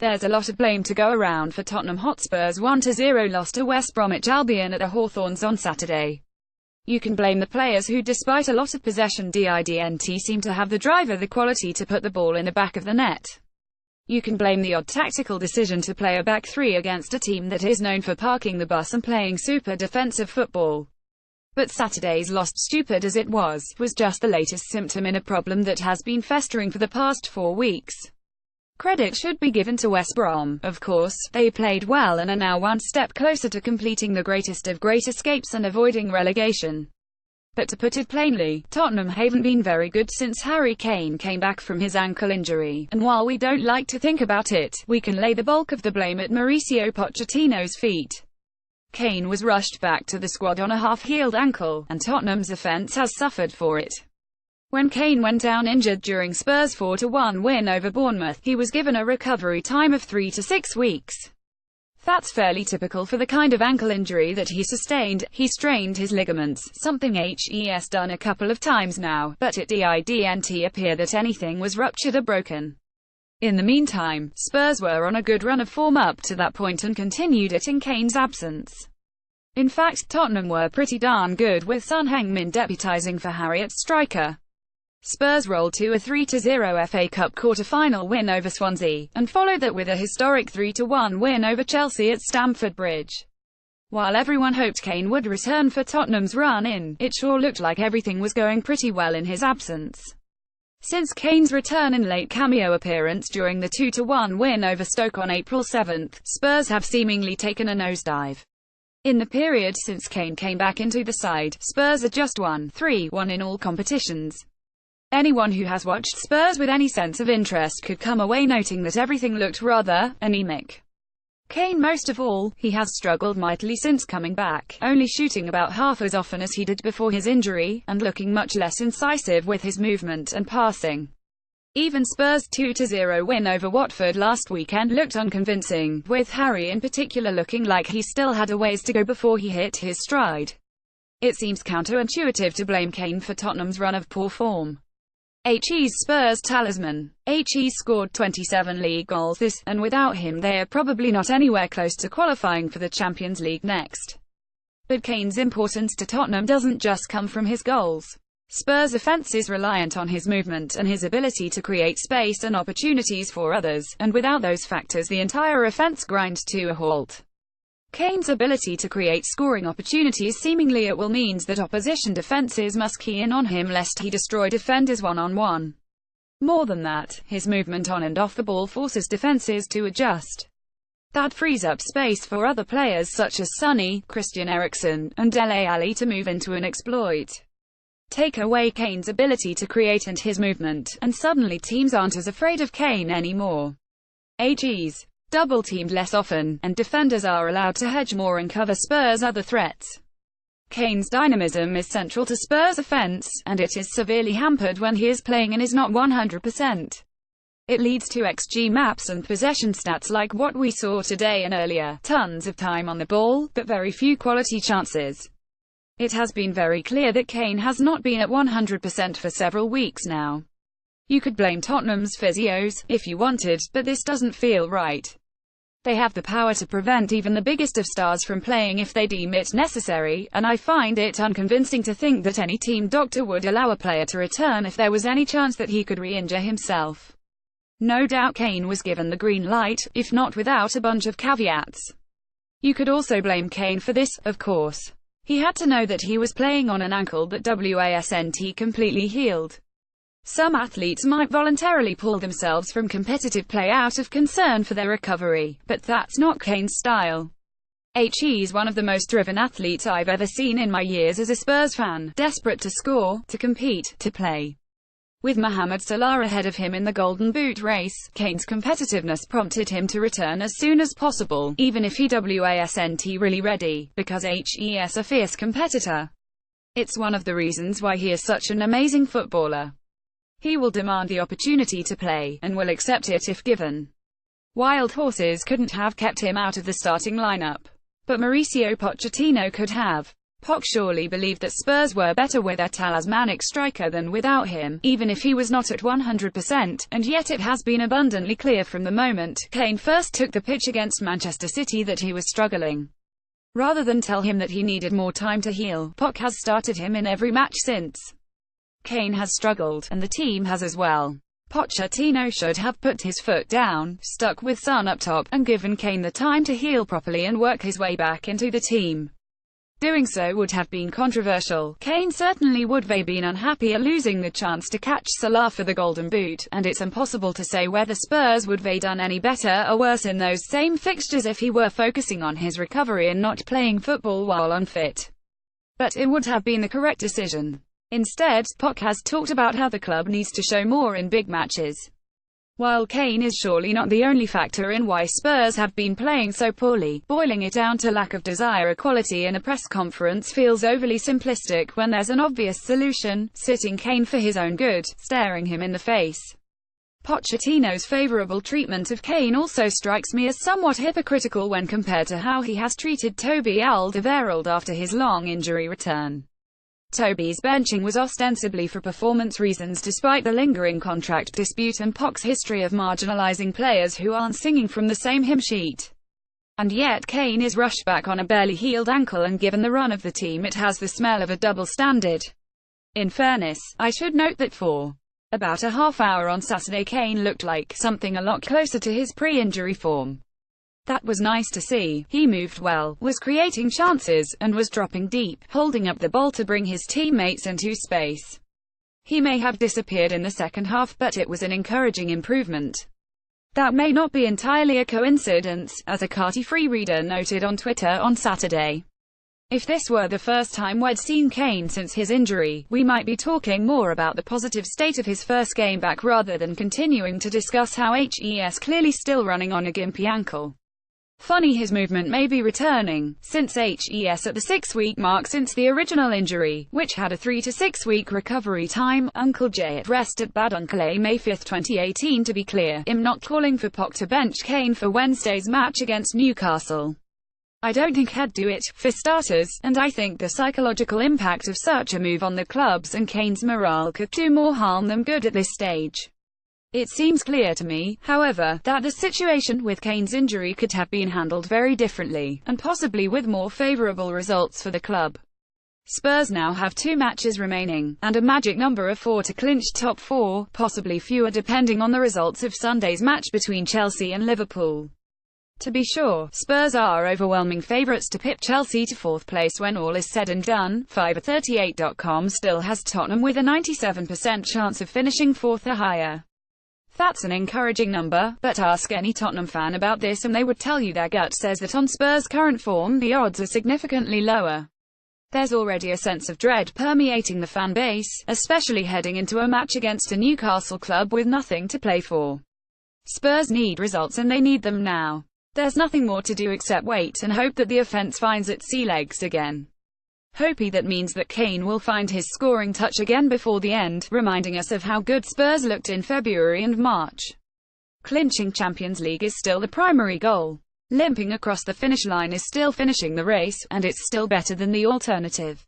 There's a lot of blame to go around for Tottenham Hotspur's 1-0 loss to West Bromwich Albion at the Hawthorns on Saturday. You can blame the players who, despite a lot of possession didn't seem to have the drive or the quality to put the ball in the back of the net. You can blame the odd tactical decision to play a back three against a team that is known for parking the bus and playing super defensive football. But Saturday's loss, stupid as it was just the latest symptom in a problem that has been festering for the past 4 weeks. Credit should be given to West Brom, of course. They played well and are now one step closer to completing the greatest of great escapes and avoiding relegation. But to put it plainly, Tottenham haven't been very good since Harry Kane came back from his ankle injury, and while we don't like to think about it, we can lay the bulk of the blame at Mauricio Pochettino's feet. Kane was rushed back to the squad on a half-healed ankle, and Tottenham's offense has suffered for it. When Kane went down injured during Spurs' 4-1 win over Bournemouth, he was given a recovery time of 3 to 6 weeks. That's fairly typical for the kind of ankle injury that he sustained. He strained his ligaments, something he's done a couple of times now, but it didn't appear that anything was ruptured or broken. In the meantime, Spurs were on a good run of form up to that point and continued it in Kane's absence. In fact, Tottenham were pretty darn good with Son Heung-min deputising for Harry at striker. Spurs rolled to a 3-0 FA Cup quarter-final win over Swansea, and followed that with a historic 3-1 win over Chelsea at Stamford Bridge. While everyone hoped Kane would return for Tottenham's run-in, it sure looked like everything was going pretty well in his absence. Since Kane's return and late cameo appearance during the 2-1 win over Stoke on April 7, Spurs have seemingly taken a nosedive. In the period since Kane came back into the side, Spurs are just 3-1 in all competitions. Anyone who has watched Spurs with any sense of interest could come away noting that everything looked rather anemic. Kane most of all, he has struggled mightily since coming back, only shooting about half as often as he did before his injury, and looking much less incisive with his movement and passing. Even Spurs' 2-0 win over Watford last weekend looked unconvincing, with Harry in particular looking like he still had a ways to go before he hit his stride. It seems counterintuitive to blame Kane for Tottenham's run of poor form. He's Spurs' talisman. He scored 27 league goals this, and without him they are probably not anywhere close to qualifying for the Champions League next. But Kane's importance to Tottenham doesn't just come from his goals. Spurs' offense is reliant on his movement and his ability to create space and opportunities for others, and without those factors the entire offense grinds to a halt. Kane's ability to create scoring opportunities seemingly at will means that opposition defenses must key in on him lest he destroy defenders one-on-one. More than that, his movement on and off the ball forces defenses to adjust. That frees up space for other players such as Sonny, Christian Eriksen, and Dele Alli to move into and exploit. Take away Kane's ability to create and his movement, and suddenly teams aren't as afraid of Kane anymore. He's double-teamed less often, and defenders are allowed to hedge more and cover Spurs' other threats. Kane's dynamism is central to Spurs' offense, and it is severely hampered when he is playing and is not 100%. It leads to XG maps and possession stats like what we saw today and earlier, tons of time on the ball, but very few quality chances. It has been very clear that Kane has not been at 100% for several weeks now. You could blame Tottenham's physios, if you wanted, but this doesn't feel right. They have the power to prevent even the biggest of stars from playing if they deem it necessary, and I find it unconvincing to think that any team doctor would allow a player to return if there was any chance that he could re-injure himself. No doubt Kane was given the green light, if not without a bunch of caveats. You could also blame Kane for this, of course. He had to know that he was playing on an ankle that wasn't completely healed. Some athletes might voluntarily pull themselves from competitive play out of concern for their recovery, but that's not Kane's style. He's one of the most driven athletes I've ever seen in my years as a Spurs fan, desperate to score, to compete, to play. With Mohamed Salah ahead of him in the Golden Boot race, Kane's competitiveness prompted him to return as soon as possible, even if he wasn't really ready, because he's a fierce competitor. It's one of the reasons why he is such an amazing footballer. He will demand the opportunity to play, and will accept it if given. Wild horses couldn't have kept him out of the starting lineup. But Mauricio Pochettino could have. Poch surely believed that Spurs were better with their talismanic striker than without him, even if he was not at 100%, and yet it has been abundantly clear from the moment Kane first took the pitch against Manchester City that he was struggling. Rather than tell him that he needed more time to heal, Poch has started him in every match since. Kane has struggled, and the team has as well. Pochettino should have put his foot down, stuck with Son up top, and given Kane the time to heal properly and work his way back into the team. Doing so would have been controversial. Kane certainly would have been unhappy at losing the chance to catch Salah for the Golden Boot, and it's impossible to say whether Spurs would have done any better or worse in those same fixtures if he were focusing on his recovery and not playing football while unfit. But it would have been the correct decision. Instead, Poch has talked about how the club needs to show more in big matches. While Kane is surely not the only factor in why Spurs have been playing so poorly, boiling it down to lack of desire or quality in a press conference feels overly simplistic when there's an obvious solution: sitting Kane for his own good, staring him in the face. Pochettino's favourable treatment of Kane also strikes me as somewhat hypocritical when compared to how he has treated Toby Alderweireld after his long injury return. Toby's benching was ostensibly for performance reasons despite the lingering contract dispute and Poch's history of marginalising players who aren't singing from the same hymn sheet. And yet Kane is rushed back on a barely healed ankle, and given the run of the team it has the smell of a double standard. In fairness, I should note that for about a half hour on Saturday Kane looked like something a lot closer to his pre-injury form. That was nice to see. He moved well, was creating chances, and was dropping deep, holding up the ball to bring his teammates into space. He may have disappeared in the second half, but it was an encouraging improvement. That may not be entirely a coincidence, as a Carty-free reader noted on Twitter on Saturday. If this were the first time we'd seen Kane since his injury, we might be talking more about the positive state of his first game back rather than continuing to discuss how he's clearly still running on a gimpy ankle. Funny his movement may be returning, since he's at the 6-week mark since the original injury, which had a 3 to 6 week recovery time. Uncle Jay at rest at Bad Uncle May 5, 2018. To be clear, I'm not calling for Poch to bench Kane for Wednesday's match against Newcastle. I don't think he'd do it, for starters, and I think the psychological impact of such a move on the club's and Kane's morale could do more harm than good at this stage. It seems clear to me, however, that the situation with Kane's injury could have been handled very differently, and possibly with more favourable results for the club. Spurs now have 2 matches remaining, and a magic number of 4 to clinch top 4, possibly fewer depending on the results of Sunday's match between Chelsea and Liverpool. To be sure, Spurs are overwhelming favourites to pip Chelsea to 4th place when all is said and done. Fiverr38.com still has Tottenham with a 97% chance of finishing 4th or higher. That's an encouraging number, but ask any Tottenham fan about this and they would tell you their gut says that on Spurs' current form the odds are significantly lower. There's already a sense of dread permeating the fan base, especially heading into a match against a Newcastle club with nothing to play for. Spurs need results and they need them now. There's nothing more to do except wait and hope that the offense finds its sea legs again. Hopey that means that Kane will find his scoring touch again before the end, reminding us of how good Spurs looked in February and March. Clinching Champions League is still the primary goal. Limping across the finish line is still finishing the race, and it's still better than the alternative.